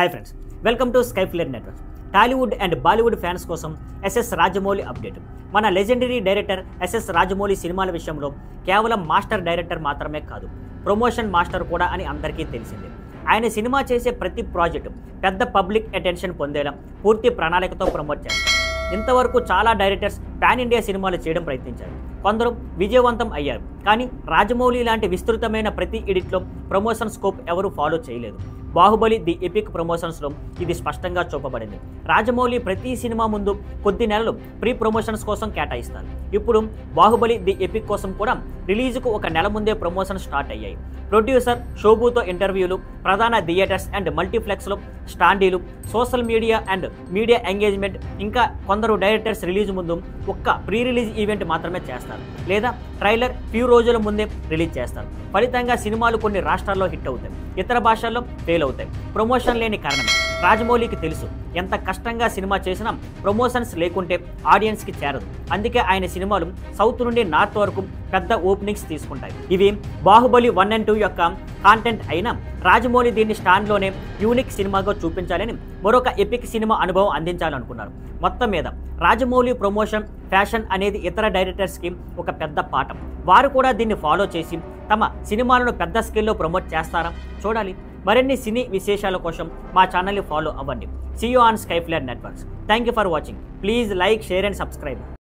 Hi friends, welcome to Skyflare network. Tollywood and Bollywood fans కోసం SS Rajamouli update. మన legendary director SS Rajamouli సినిమాల విషయంలో కేవలం మాస్టర్ డైరెక్టర్ మాత్రమే కాదు, ప్రమోషన్ మాస్టర్ కూడా అని అందరికీ తెలిసిందే. ఆయన సినిమా చేసే ప్రతి ప్రాజెక్టు పెద్ద పబ్లిక్ అటెన్షన్ పొందేలా పూర్తి ప్రణాళికతో ప్రమోట్ చేస్తారు. ఇంతవరకు చాలా డైరెక్టర్స్ పాన్ ఇండియా సినిమాలు చేయడం ప్రయత్నించారు. కొందరు విజయవంతం అయ్యారు, కానీ రాజమౌళి లాంటి విస్తృతమైన ప్రతి ఎడిట్లో ప్రమోషన్ స్కోప్ ఎవరూ ఫాలో చేయలేదు. బాహుబలి ది ఎపిక్ ప్రమోషన్స్లో ఇది స్పష్టంగా చూపబడింది. రాజమౌళి ప్రతి సినిమా ముందు కొద్ది నెలలు ప్రీ ప్రమోషన్స్ కోసం కేటాయిస్తారు. ఇప్పుడు బాహుబలి ది ఎపిక్ కోసం కూడా రిలీజ్కు ఒక నెల ముందే ప్రమోషన్ స్టార్ట్ అయ్యాయి. ప్రొడ్యూసర్ షోబుతో ఇంటర్వ్యూలు, ప్రధాన థియేటర్స్ అండ్ మల్టీప్లెక్స్లో స్టాండీలు, social media and media engagement, ఇంకా కొందరు డైరెక్టర్స్ రిలీజ్ ముందు ఒక్క ప్రీ రిలీజ్ ఈవెంట్ మాత్రమే చేస్తారు, లేదా ట్రైలర్ ఫ్యూ రోజుల ముందే రిలీజ్ చేస్తారు. ఫలితంగా సినిమాలు కొన్ని రాష్ట్రాల్లో హిట్ అవుతాయి, ఇతర భాషల్లో ఫెయిల్ అవుతాయి. ప్రమోషన్ లేని కారణం రాజమౌళికి తెలుసు. ఎంత కష్టంగా సినిమా చేసినా ప్రమోషన్స్ లేకుంటే ఆడియన్స్కి చేరదు. అందుకే ఆయన సినిమాలు సౌత్ నుండి నార్త్ వరకు పెద్ద ఓపెనింగ్స్ తీసుకుంటాయి. ఇవి బాహుబలి 1 and 2 యొక్క కాంటెంట్ అయినా రాజమౌళి దీన్ని స్టాండ్లోనే యూనిక్ సినిమాగా చూపించాలని, మరొక ఎపిక్ సినిమా అనుభవం అందించాలనుకున్నారు. మొత్తం మీద రాజమౌళి ప్రమోషన్ ఫ్యాషన్ అనేది ఇతర డైరెక్టర్స్కి ఒక పెద్ద పాఠం. వారు కూడా దీన్ని ఫాలో చేసి తమ సినిమాలను పెద్ద స్కేల్లో ప్రమోట్ చేస్తారా చూడాలి. మరిన్ని సినీ విశేషాల కోసం మా ఛానల్ని ఫాలో అవ్వండి. See you on Skyflare networks. Thank you for watching. Please like, share and subscribe.